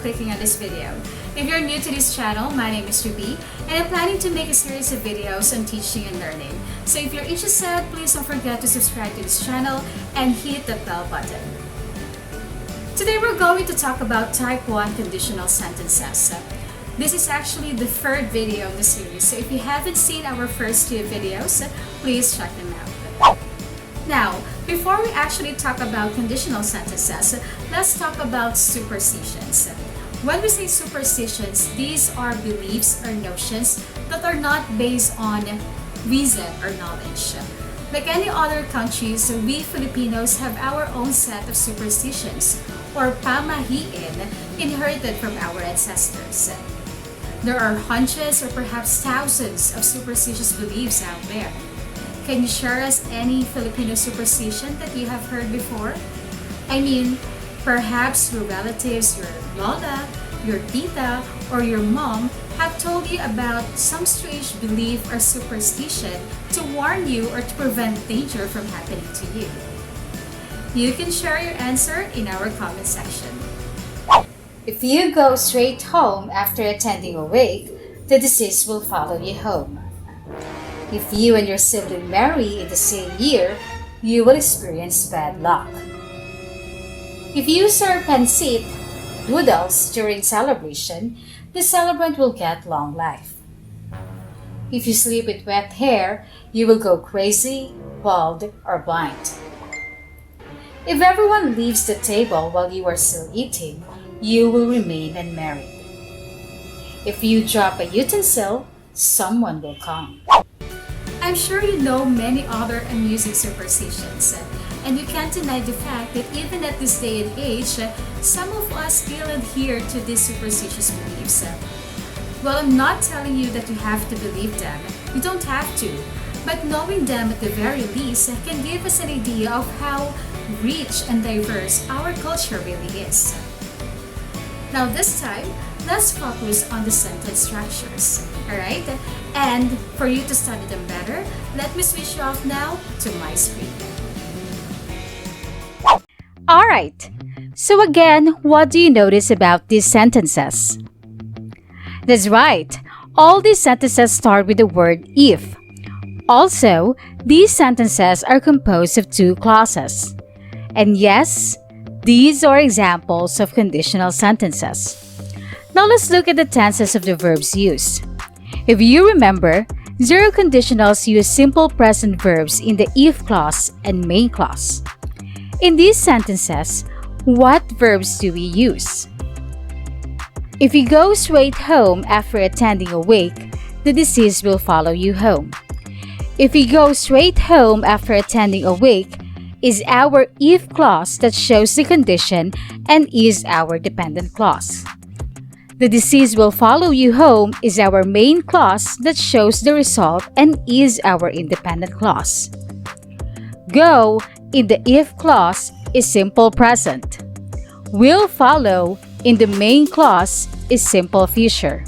clicking on this video. If you're new to this channel, my name is Ruby, and I'm planning to make a series of videos on teaching and learning. So if you're interested, please don't forget to subscribe to this channel and hit the bell button. Today we're going to talk about Type 1 conditional sentences. This is actually the third video of the series, so if you haven't seen our first two videos, please check them out. Now, before we actually talk about conditional sentences, let's talk about superstitions. When we say superstitions, these are beliefs or notions that are not based on reason or knowledge. Like any other countries, we Filipinos have our own set of superstitions or pamahiin inherited from our ancestors. There are hundreds or perhaps thousands of superstitious beliefs out there. Can you share us any Filipino superstition that you have heard before? I mean, perhaps your relatives, your lola, your tita, or your mom have told you about some strange belief or superstition to warn you or to prevent danger from happening to you. You can share your answer in our comment section. If you go straight home after attending a wake, the disease will follow you home. If you and your sibling marry in the same year, you will experience bad luck. If you serve pancit, noodles during celebration, the celebrant will get long life. If you sleep with wet hair, you will go crazy, bald, or blind. If everyone leaves the table while you are still eating, you will remain unmarried. If you drop a utensil, someone will come. I'm sure you know many other amusing superstitions, and you can't deny the fact that even at this day and age, some of us still adhere to these superstitious beliefs. Well, I'm not telling you that you have to believe them. You don't have to. But knowing them at the very least can give us an idea of how rich and diverse our culture really is. Now this time, let's focus on the sentence structures, alright? And for you to study them better, let me switch you off now to my screen. Alright, so again, what do you notice about these sentences? That's right, all these sentences start with the word if. Also, these sentences are composed of two clauses. And yes, these are examples of conditional sentences. Now let's look at the tenses of the verbs used. If you remember, zero conditionals use simple present verbs in the if clause and main clause. In these sentences, what verbs do we use? If you go straight home after attending a wake, the disease will follow you home. If you go straight home after attending a wake is our if clause that shows the condition and is our dependent clause. The disease will follow you home is our main clause that shows the result and is our independent clause. Go in the if clause is simple present. Will follow in the main clause is simple future.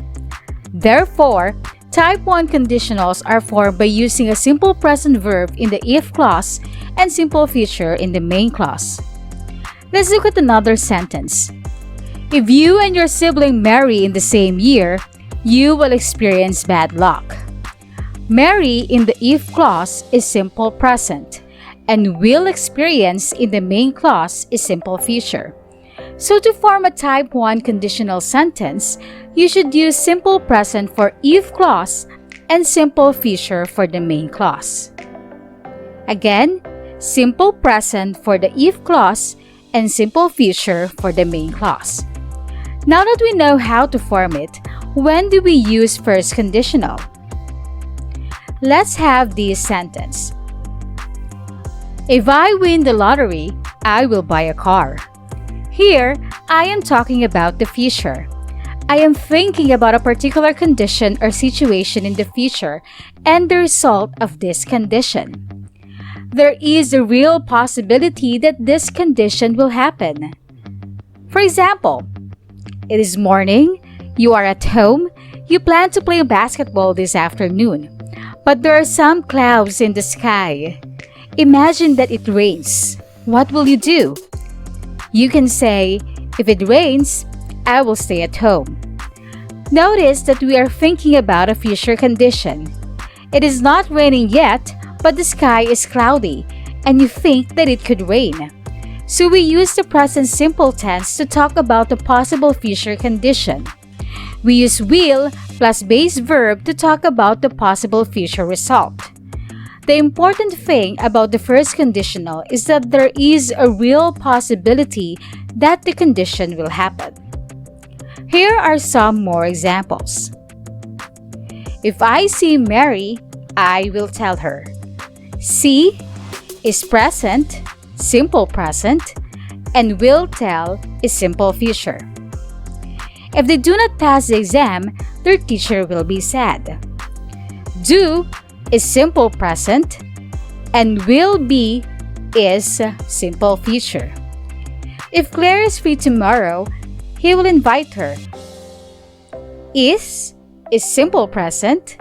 Therefore, Type 1 conditionals are formed by using a simple present verb in the if clause and simple future in the main clause. Let's look at another sentence. If you and your sibling marry in the same year, you will experience bad luck. Marry in the if clause is simple present, and will experience in the main clause is simple future. So to form a Type 1 conditional sentence, you should use simple present for if clause and simple future for the main clause. Again, simple present for the if clause and simple future for the main clause. Now that we know how to form it, when do we use first conditional? Let's have this sentence. If I win the lottery, I will buy a car. Here, I am talking about the future. I am thinking about a particular condition or situation in the future and the result of this condition. There is a real possibility that this condition will happen. For example, it is morning, you are at home, you plan to play basketball this afternoon, but there are some clouds in the sky. Imagine that it rains. What will you do? You can say, if it rains, I will stay at home. Notice that we are thinking about a future condition. It is not raining yet, but the sky is cloudy, and you think that it could rain. So we use the present simple tense to talk about the possible future condition. We use will plus base verb to talk about the possible future result. The important thing about the first conditional is that there is a real possibility that the condition will happen. Here are some more examples. If I see Mary, I will tell her. See is present, simple present, and will tell is simple future. If they do not pass the exam, their teacher will be sad. Do is simple present, and will be is simple future. If Claire is free tomorrow, he will invite her. Is simple present,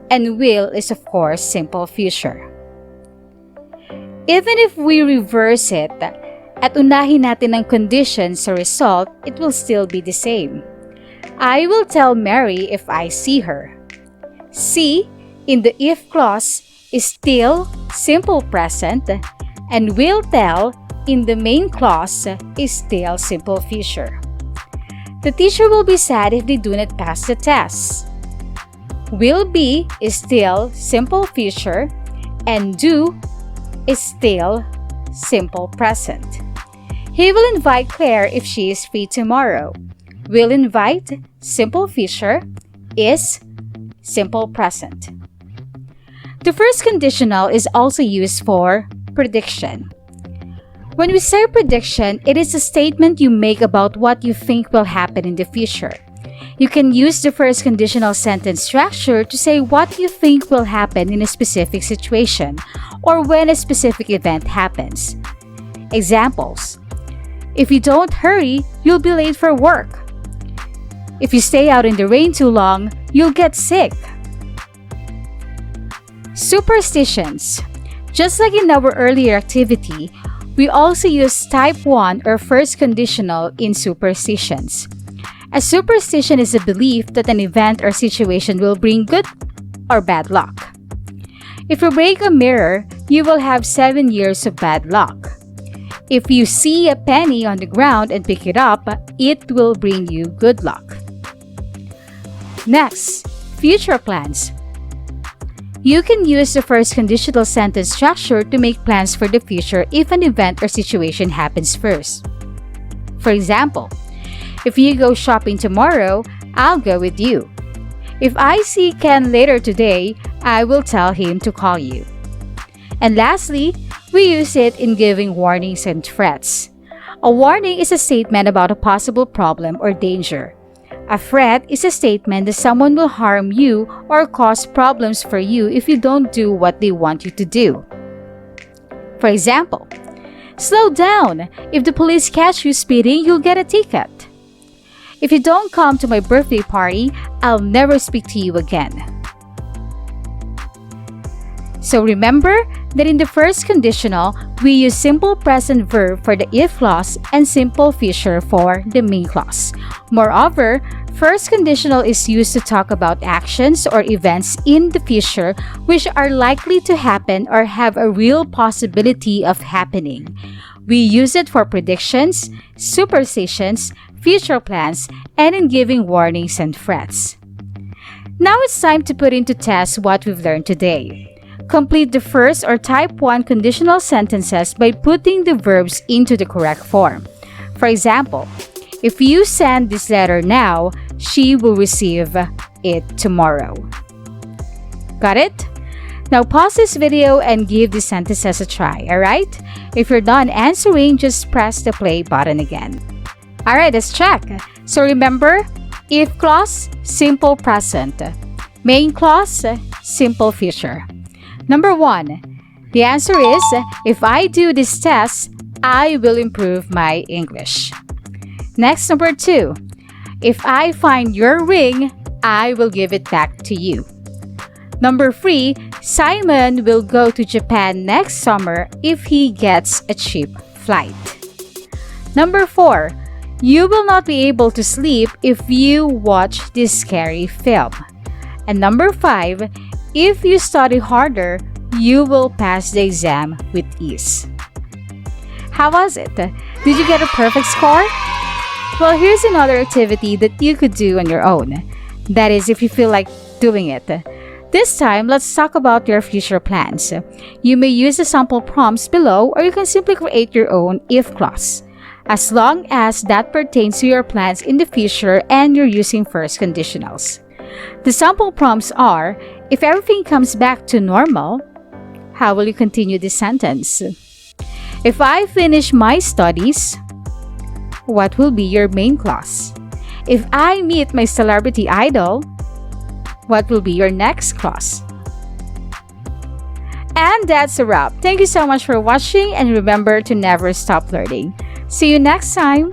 and will is of course simple future. Even if we reverse it at unahin natin ang condition sa result, it will still be the same. I will tell Mary if I see her. See in the if clause is still simple present, and will tell in the main clause is still simple future. The teacher will be sad if they do not pass the test. Will be is still simple future, and do is still simple present. He will invite Claire if she is free tomorrow. Will invite, simple future, is simple present. The first conditional is also used for prediction. When we say prediction, it is a statement you make about what you think will happen in the future. You can use the first conditional sentence structure to say what you think will happen in a specific situation or when a specific event happens. Examples: if you don't hurry, you'll be late for work. If you stay out in the rain too long, you'll get sick. Superstitions. Just like in our earlier activity, we also use type 1 or first conditional in superstitions. A superstition is a belief that an event or situation will bring good or bad luck. If you break a mirror, you will have 7 years of bad luck. If you see a penny on the ground and pick it up, it will bring you good luck. Next, future plans. You can use the first conditional sentence structure to make plans for the future if an event or situation happens first. For example, if you go shopping tomorrow, I'll go with you. If I see Ken later today, I will tell him to call you. And lastly, we use it in giving warnings and threats. A warning is a statement about a possible problem or danger. A threat is a statement that someone will harm you or cause problems for you if you don't do what they want you to do. For example, slow down. If the police catch you speeding, you'll get a ticket. If you don't come to my birthday party, I'll never speak to you again. So remember that in the first conditional, we use simple present verb for the if clause and simple future for the main clause. Moreover, first conditional is used to talk about actions or events in the future which are likely to happen or have a real possibility of happening. We use it for predictions, superstitions, future plans, and in giving warnings and threats. Now it's time to put into test what we've learned today. Complete the first or type 1 conditional sentences by putting the verbs into the correct form. For example, if you send this letter now, she will receive it tomorrow. Got it? Now pause this video and give the sentences a try, alright? If you're done answering, just press the play button again. Alright, let's check. So remember, if clause, simple present. Main clause, simple future. Number 1, the answer is, if I do this test, I will improve my English. Next, number 2, if I find your ring, I will give it back to you. Number 3, Simon will go to Japan next summer if he gets a cheap flight. Number 4, You will not be able to sleep if you watch this scary film. And number 5, if you study harder, you will pass the exam with ease. How was it? Did you get a perfect score? Well, here's another activity that you could do on your own. That is, if you feel like doing it. This time, let's talk about your future plans. You may use the sample prompts below, or you can simply create your own if clause, as long as that pertains to your plans in the future and you're using first conditionals. The sample prompts are, if everything comes back to normal, how will you continue this sentence? If I finish my studies, what will be your main clause? If I meet my celebrity idol, what will be your next clause? And that's a wrap. Thank you so much for watching, and remember to never stop learning. See you next time!